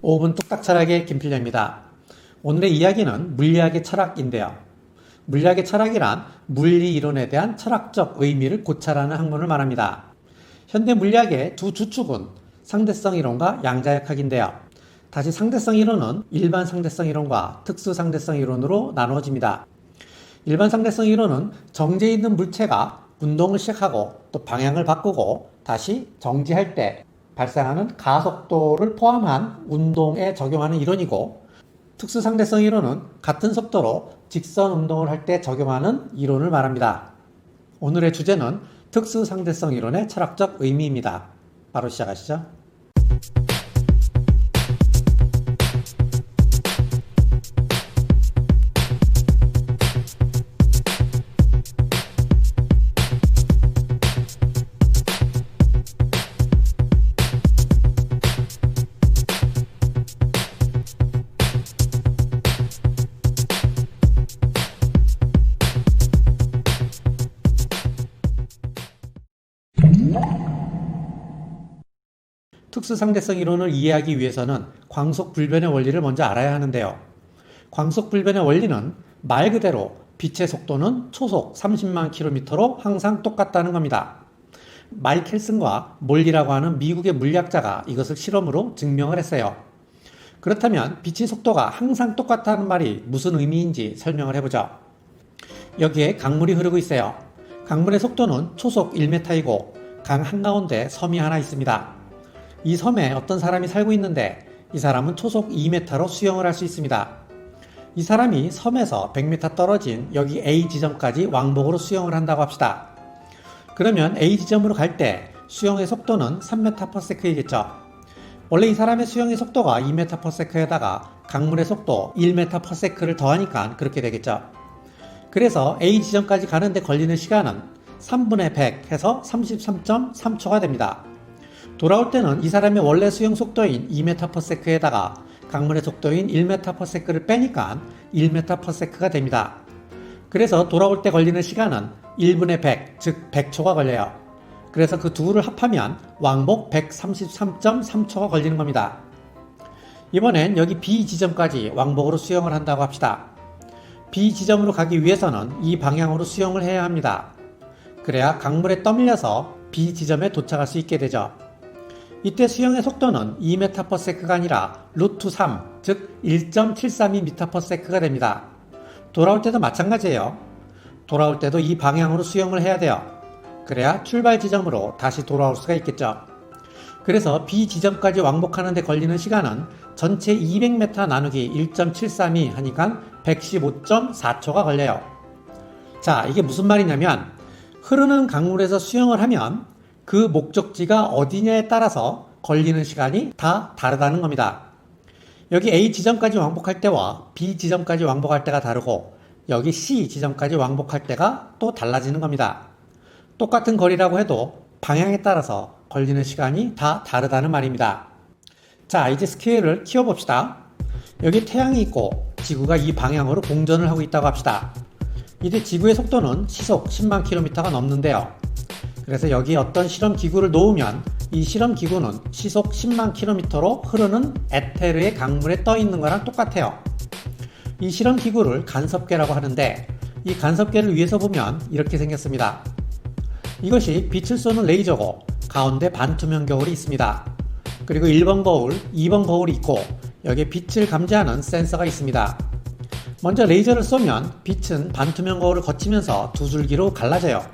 5분 뚝딱 철학의 김필려입니다. 오늘의 이야기는 물리학의 철학인데요. 물리학의 철학이란 물리 이론에 대한 철학적 의미를 고찰하는 학문을 말합니다. 현대 물리학의 두 주축은 상대성 이론과 양자역학인데요. 다시 상대성 이론은 일반 상대성 이론과 특수 상대성 이론으로 나누어집니다. 일반 상대성 이론은 정지해 있는 물체가 운동을 시작하고 또 방향을 바꾸고 다시 정지할 때 발생하는 가속도를 포함한 운동에 적용하는 이론이고, 특수 상대성 이론은 같은 속도로 직선 운동을 할 때 적용하는 이론을 말합니다. 오늘의 주제는 특수 상대성 이론의 철학적 의미입니다. 바로 시작하시죠. 특수상대성 이론을 이해하기 위해서는 광속불변의 원리를 먼저 알아야 하는데요. 광속불변의 원리는 말 그대로 빛의 속도는 초속 30만 km로 항상 똑같다는 겁니다. 마이켈슨과 몰리라고 하는 미국의 물리학자가 이것을 실험으로 증명을 했어요. 그렇다면 빛의 속도가 항상 똑같다는 말이 무슨 의미인지 설명을 해보죠. 여기에 강물이 흐르고 있어요. 강물의 속도는 초속 1m이고 강 한가운데 섬이 하나 있습니다. 이 섬에 어떤 사람이 살고 있는데 이 사람은 초속 2m로 수영을 할 수 있습니다. 이 사람이 섬에서 100m 떨어진 여기 A 지점까지 왕복으로 수영을 한다고 합시다. 그러면 A 지점으로 갈 때 수영의 속도는 3m/s이겠죠. 원래 이 사람의 수영의 속도가 2m/s에다가 강물의 속도 1m/s를 더하니까 그렇게 되겠죠. 그래서 A 지점까지 가는데 걸리는 시간은 3분의 100 해서 33.3초가 됩니다. 돌아올 때는 이 사람의 원래 수영 속도인 2m/s에다가 강물의 속도인 1m/s를 빼니까 1m/s가 됩니다. 그래서 돌아올 때 걸리는 시간은 1분의 100, 즉 100초가 걸려요. 그래서 그 둘을 합하면 왕복 133.3초가 걸리는 겁니다. 이번엔 여기 B 지점까지 왕복으로 수영을 한다고 합시다. B 지점으로 가기 위해서는 이 방향으로 수영을 해야 합니다. 그래야 강물에 떠밀려서 B 지점에 도착할 수 있게 되죠. 이때 수영의 속도는 2m/s가 아니라 루트 3, 즉 1.732m/s가 됩니다. 돌아올 때도 마찬가지예요. 돌아올 때도 이 방향으로 수영을 해야 돼요. 그래야 출발 지점으로 다시 돌아올 수가 있겠죠. 그래서 B 지점까지 왕복하는 데 걸리는 시간은 전체 200m 나누기 1.732 하니까 115.4초가 걸려요. 자, 이게 무슨 말이냐면 흐르는 강물에서 수영을 하면 그 목적지가 어디냐에 따라서 걸리는 시간이 다 다르다는 겁니다. 여기 A 지점까지 왕복할 때와 B 지점까지 왕복할 때가 다르고 여기 C 지점까지 왕복할 때가 또 달라지는 겁니다. 똑같은 거리라고 해도 방향에 따라서 걸리는 시간이 다 다르다는 말입니다. 자, 이제 스케일을 키워봅시다. 여기 태양이 있고 지구가 이 방향으로 공전을 하고 있다고 합시다. 이때 지구의 속도는 시속 10만 km가 넘는데요. 그래서 여기 어떤 실험 기구를 놓으면 이 실험 기구는 시속 10만 km로 흐르는 에테르의 강물에 떠 있는 거랑 똑같아요. 이 실험 기구를 간섭계라고 하는데 이 간섭계를 위에서 보면 이렇게 생겼습니다. 이것이 빛을 쏘는 레이저고 가운데 반투명 거울이 있습니다. 그리고 1번 거울, 2번 거울이 있고 여기에 빛을 감지하는 센서가 있습니다. 먼저 레이저를 쏘면 빛은 반투명 거울을 거치면서 두 줄기로 갈라져요.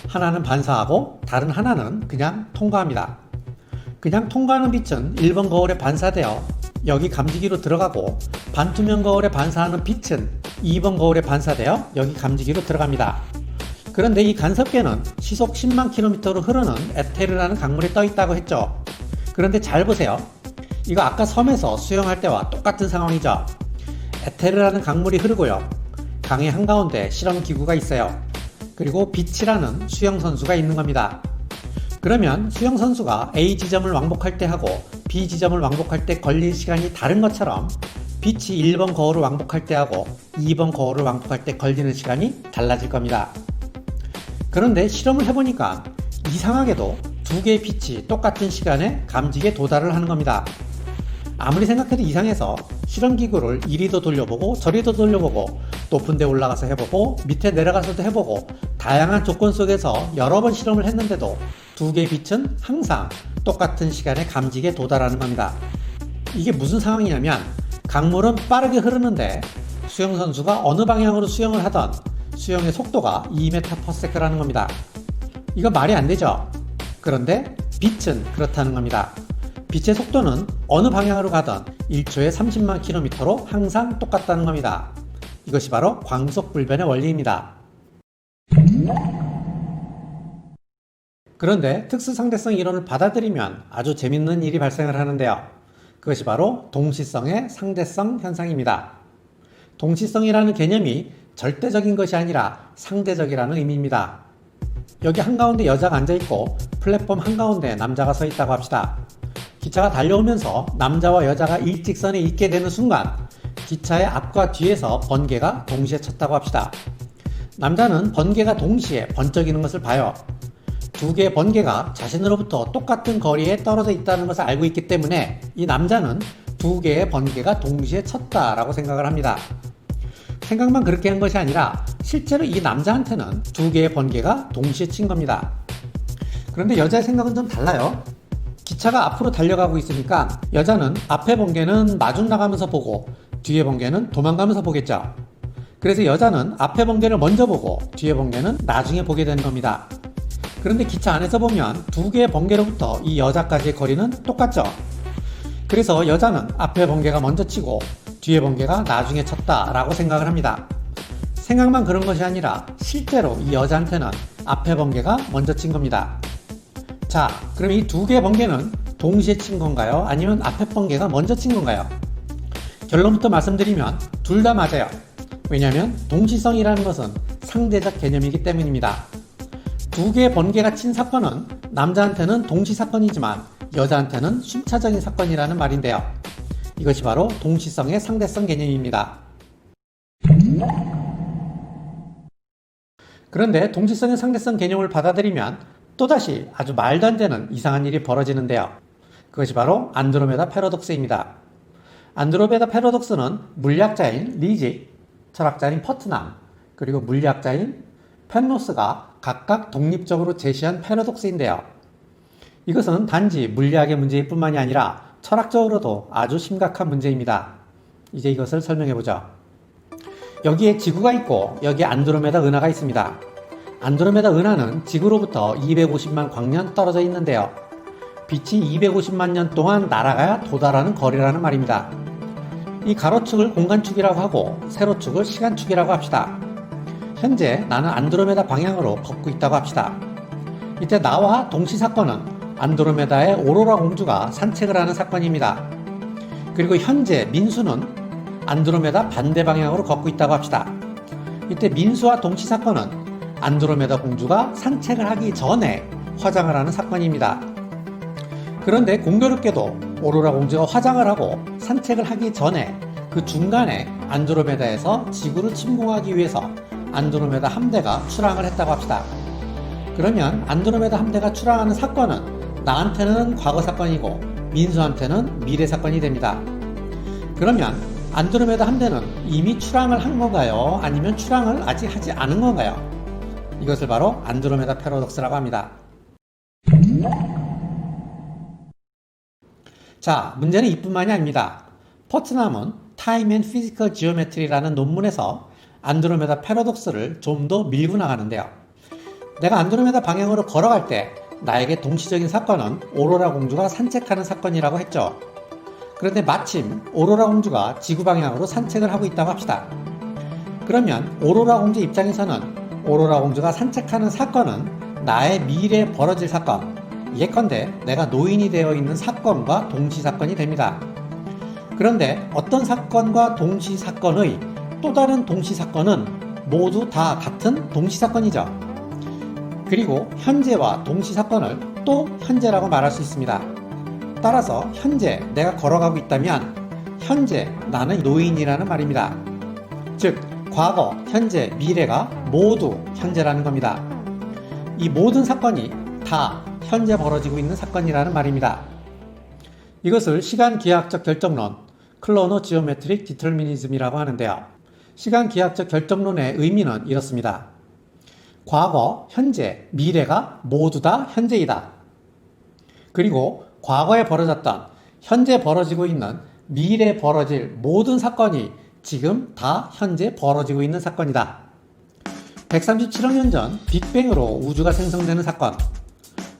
하나는 반사하고 다른 하나는 그냥 통과합니다. 그냥 통과하는 빛은 1번 거울에 반사되어 여기 감지기로 들어가고 반투명 거울에 반사하는 빛은 2번 거울에 반사되어 여기 감지기로 들어갑니다. 그런데 이 간섭계는 시속 10만 km로 흐르는 에테르라는 강물에 떠 있다고 했죠. 그런데 잘 보세요. 이거 아까 섬에서 수영할 때와 똑같은 상황이죠. 에테르라는 강물이 흐르고요. 강의 한가운데 실험 기구가 있어요. 그리고 빛이라는 수영선수가 있는 겁니다. 그러면 수영선수가 A 지점을 왕복할 때 하고 B 지점을 왕복할 때 걸릴 시간이 다른 것처럼 빛이 1번 거울을 왕복할 때 하고 2번 거울을 왕복할 때 걸리는 시간이 달라질 겁니다. 그런데 실험을 해보니까 이상하게도 두 개의 빛이 똑같은 시간에 감지기에 도달을 하는 겁니다. 아무리 생각해도 이상해서 실험기구를 이리도 돌려보고 저리도 돌려보고 높은 데 올라가서 해보고 밑에 내려가서도 해보고 다양한 조건 속에서 여러 번 실험을 했는데도 두 개의 빛은 항상 똑같은 시간에 감지기에 도달하는 겁니다. 이게 무슨 상황이냐면 강물은 빠르게 흐르는데 수영선수가 어느 방향으로 수영을 하던 수영의 속도가 2m/s라는 겁니다. 이거 말이 안 되죠? 그런데 빛은 그렇다는 겁니다. 빛의 속도는 어느 방향으로 가든 1초에 30만 km로 항상 똑같다는 겁니다. 이것이 바로 광속불변의 원리입니다. 그런데 특수상대성 이론을 받아들이면 아주 재밌는 일이 발생을 하는데요. 그것이 바로 동시성의 상대성 현상입니다. 동시성이라는 개념이 절대적인 것이 아니라 상대적이라는 의미입니다. 여기 한가운데 여자가 앉아있고 플랫폼 한가운데 남자가 서 있다고 합시다. 기차가 달려오면서 남자와 여자가 일직선에 있게 되는 순간 기차의 앞과 뒤에서 번개가 동시에 쳤다고 합시다. 남자는 번개가 동시에 번쩍이는 것을 봐요. 두 개의 번개가 자신으로부터 똑같은 거리에 떨어져 있다는 것을 알고 있기 때문에 이 남자는 두 개의 번개가 동시에 쳤다라고 생각을 합니다. 생각만 그렇게 한 것이 아니라 실제로 이 남자한테는 두 개의 번개가 동시에 친 겁니다. 그런데 여자의 생각은 좀 달라요. 기차가 앞으로 달려가고 있으니까 여자는 앞에 번개는 마중 나가면서 보고 뒤에 번개는 도망가면서 보겠죠. 그래서 여자는 앞에 번개를 먼저 보고 뒤에 번개는 나중에 보게 되는 겁니다. 그런데 기차 안에서 보면 두 개의 번개로부터 이 여자까지의 거리는 똑같죠. 그래서 여자는 앞에 번개가 먼저 치고 뒤에 번개가 나중에 쳤다라고 생각을 합니다. 생각만 그런 것이 아니라 실제로 이 여자한테는 앞에 번개가 먼저 친 겁니다. 자, 그럼 이 두 개의 번개는 동시에 친 건가요? 아니면 앞에 번개가 먼저 친 건가요? 결론부터 말씀드리면 둘 다 맞아요. 왜냐하면 동시성이라는 것은 상대적 개념이기 때문입니다. 두 개의 번개가 친 사건은 남자한테는 동시 사건이지만 여자한테는 순차적인 사건이라는 말인데요. 이것이 바로 동시성의 상대성 개념입니다. 그런데 동시성의 상대성 개념을 받아들이면 또다시 아주 말도 안 되는 이상한 일이 벌어지는데요. 그것이 바로 안드로메다 패러독스입니다. 안드로메다 패러독스는 물리학자인 리직, 철학자인 퍼트남, 그리고 물리학자인 펜로스가 각각 독립적으로 제시한 패러독스인데요. 이것은 단지 물리학의 문제일 뿐만이 아니라 철학적으로도 아주 심각한 문제입니다. 이제 이것을 설명해보죠. 여기에 지구가 있고 여기에 안드로메다 은하가 있습니다. 안드로메다 은하는 지구로부터 250만 광년 떨어져 있는데요. 빛이 250만 년 동안 날아가야 도달하는 거리라는 말입니다. 이 가로축을 공간축이라고 하고 세로축을 시간축이라고 합시다. 현재 나는 안드로메다 방향으로 걷고 있다고 합시다. 이때 나와 동시 사건은 안드로메다의 오로라 공주가 산책을 하는 사건입니다. 그리고 현재 민수는 안드로메다 반대 방향으로 걷고 있다고 합시다. 이때 민수와 동시 사건은 안드로메다 공주가 산책을 하기 전에 화장을 하는 사건입니다. 그런데 공교롭게도 오로라 공주가 화장을 하고 산책을 하기 전에 그 중간에 안드로메다에서 지구를 침공하기 위해서 안드로메다 함대가 출항을 했다고 합시다. 그러면 안드로메다 함대가 출항하는 사건은 나한테는 과거 사건이고 민수한테는 미래 사건이 됩니다. 그러면 안드로메다 함대는 이미 출항을 한 건가요? 아니면 출항을 아직 하지 않은 건가요? 이것을 바로 안드로메다 패러독스라고 합니다. 자, 문제는 이뿐만이 아닙니다. 퍼트남은 Time and Physical Geometry라는 논문에서 안드로메다 패러독스를 좀 더 밀고 나가는데요. 내가 안드로메다 방향으로 걸어갈 때 나에게 동시적인 사건은 오로라 공주가 산책하는 사건이라고 했죠. 그런데 마침 오로라 공주가 지구 방향으로 산책을 하고 있다고 합시다. 그러면 오로라 공주 입장에서는 오로라 공주가 산책하는 사건은 나의 미래에 벌어질 사건, 예컨대 내가 노인이 되어 있는 사건과 동시 사건이 됩니다. 그런데 어떤 사건과 동시 사건의 또 다른 동시 사건은 모두 다 같은 동시 사건이죠. 그리고 현재와 동시 사건을 또 현재라고 말할 수 있습니다. 따라서 현재 내가 걸어가고 있다면 현재 나는 노인이라는 말입니다. 즉 과거, 현재, 미래가 모두 현재라는 겁니다. 이 모든 사건이 다 현재 벌어지고 있는 사건이라는 말입니다. 이것을 시간기하학적 결정론, 클로노지오메트릭 디터미니즘이라고 하는데요. 시간기하학적 결정론의 의미는 이렇습니다. 과거, 현재, 미래가 모두 다 현재이다. 그리고 과거에 벌어졌던, 현재 벌어지고 있는, 미래에 벌어질 모든 사건이 지금 다 현재 벌어지고 있는 사건이다. 137억 년 전 빅뱅으로 우주가 생성되는 사건,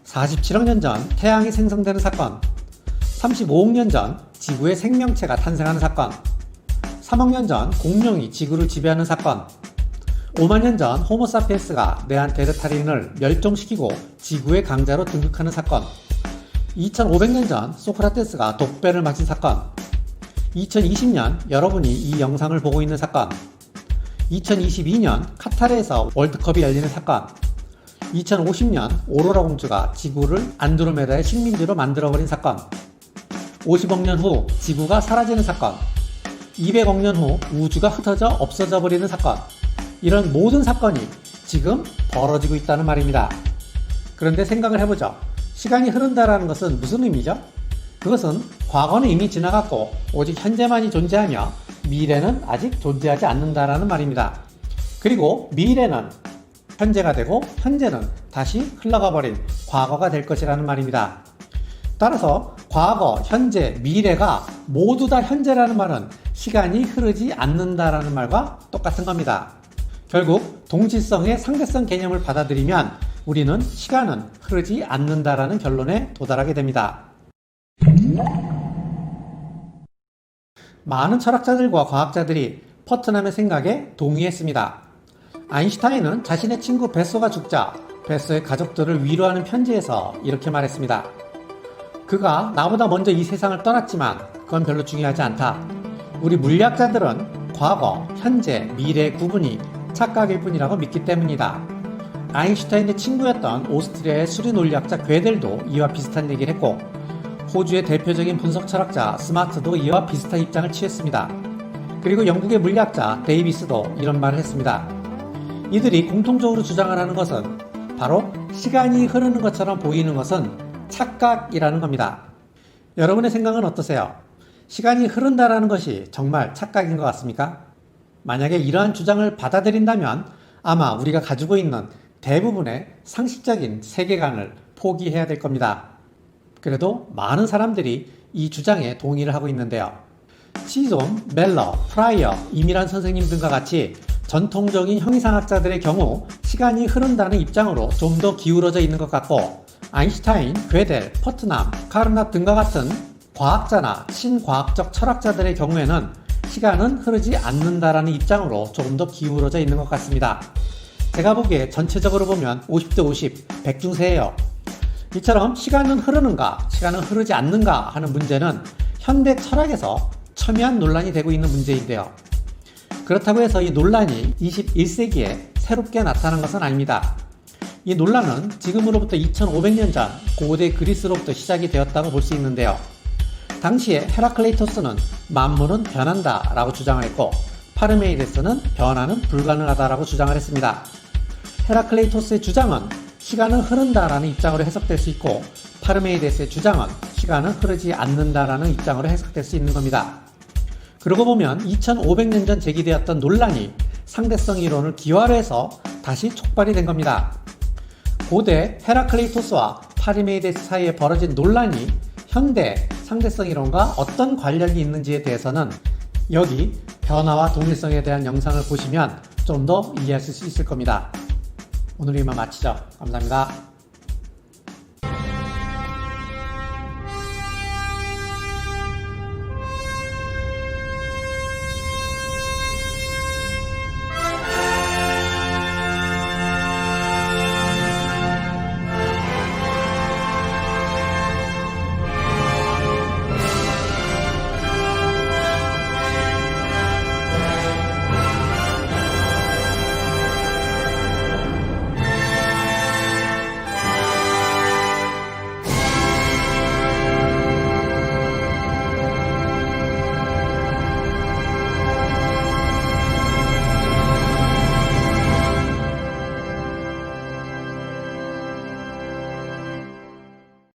47억 년 전 태양이 생성되는 사건, 35억 년 전 지구의 생명체가 탄생하는 사건, 3억 년 전 공룡이 지구를 지배하는 사건, 5만 년 전 호모사피엔스가 네안데르탈인을 멸종시키고 지구의 강자로 등극하는 사건, 2500년 전 소크라테스가 독배를 마신 사건, 2020년 여러분이 이 영상을 보고 있는 사건, 2022년 카타르에서 월드컵이 열리는 사건, 2050년 오로라 공주가 지구를 안드로메다의 식민지로 만들어버린 사건, 50억 년 후 지구가 사라지는 사건, 200억 년 후 우주가 흩어져 없어져 버리는 사건, 이런 모든 사건이 지금 벌어지고 있다는 말입니다. 그런데 생각을 해보죠. 시간이 흐른다는 것은 무슨 의미죠? 그것은 과거는 이미 지나갔고 오직 현재만이 존재하며 미래는 아직 존재하지 않는다라는 말입니다. 그리고 미래는 현재가 되고 현재는 다시 흘러가 버린 과거가 될 것이라는 말입니다. 따라서 과거, 현재, 미래가 모두 다 현재라는 말은 시간이 흐르지 않는다라는 말과 똑같은 겁니다. 결국 동질성의 상대성 개념을 받아들이면 우리는 시간은 흐르지 않는다라는 결론에 도달하게 됩니다. 많은 철학자들과 과학자들이 퍼트남의 생각에 동의했습니다. 아인슈타인은 자신의 친구 베소가 죽자 베소의 가족들을 위로하는 편지에서 이렇게 말했습니다. 그가 나보다 먼저 이 세상을 떠났지만 그건 별로 중요하지 않다. 우리 물리학자들은 과거, 현재, 미래의 구분이 착각일 뿐이라고 믿기 때문이다. 아인슈타인의 친구였던 오스트리아의 수리 논리학자 괴델도 이와 비슷한 얘기를 했고 호주의 대표적인 분석 철학자 스마트도 이와 비슷한 입장을 취했습니다. 그리고 영국의 물리학자 데이비스도 이런 말을 했습니다. 이들이 공통적으로 주장을 하는 것은 바로 시간이 흐르는 것처럼 보이는 것은 착각이라는 겁니다. 여러분의 생각은 어떠세요? 시간이 흐른다라는 것이 정말 착각인 것 같습니까? 만약에 이러한 주장을 받아들인다면 아마 우리가 가지고 있는 대부분의 상식적인 세계관을 포기해야 될 겁니다. 그래도 많은 사람들이 이 주장에 동의를 하고 있는데요. 치존, 멜러, 프라이어, 이미란 선생님 등과 같이 전통적인 형이상학자들의 경우 시간이 흐른다는 입장으로 좀 더 기울어져 있는 것 같고 아인슈타인, 괴델, 퍼트남, 카르납 등과 같은 과학자나 친과학적 철학자들의 경우에는 시간은 흐르지 않는다라는 입장으로 조금 더 기울어져 있는 것 같습니다. 제가 보기에 전체적으로 보면 50대 50, 백중세예요. 이처럼 시간은 흐르는가, 시간은 흐르지 않는가 하는 문제는 현대 철학에서 첨예한 논란이 되고 있는 문제인데요. 그렇다고 해서 이 논란이 21세기에 새롭게 나타난 것은 아닙니다. 이 논란은 지금으로부터 2500년 전 고대 그리스로부터 시작이 되었다고 볼 수 있는데요. 당시에 헤라클레이토스는 만물은 변한다 라고 주장을 했고 파르메이데스는 변화는 불가능하다 라고 주장을 했습니다. 헤라클레이토스의 주장은 시간은 흐른다라는 입장으로 해석될 수 있고 파르메이데스의 주장은 시간은 흐르지 않는다라는 입장으로 해석될 수 있는 겁니다. 그러고 보면 2500년 전 제기되었던 논란이 상대성 이론을 기화로 해서 다시 촉발이 된 겁니다. 고대 헤라클레이토스와 파르메이데스 사이에 벌어진 논란이 현대 상대성 이론과 어떤 관련이 있는지에 대해서는 여기 변화와 동일성에 대한 영상을 보시면 좀 더 이해하실 수 있을 겁니다. 오늘 이만 마치죠. 감사합니다.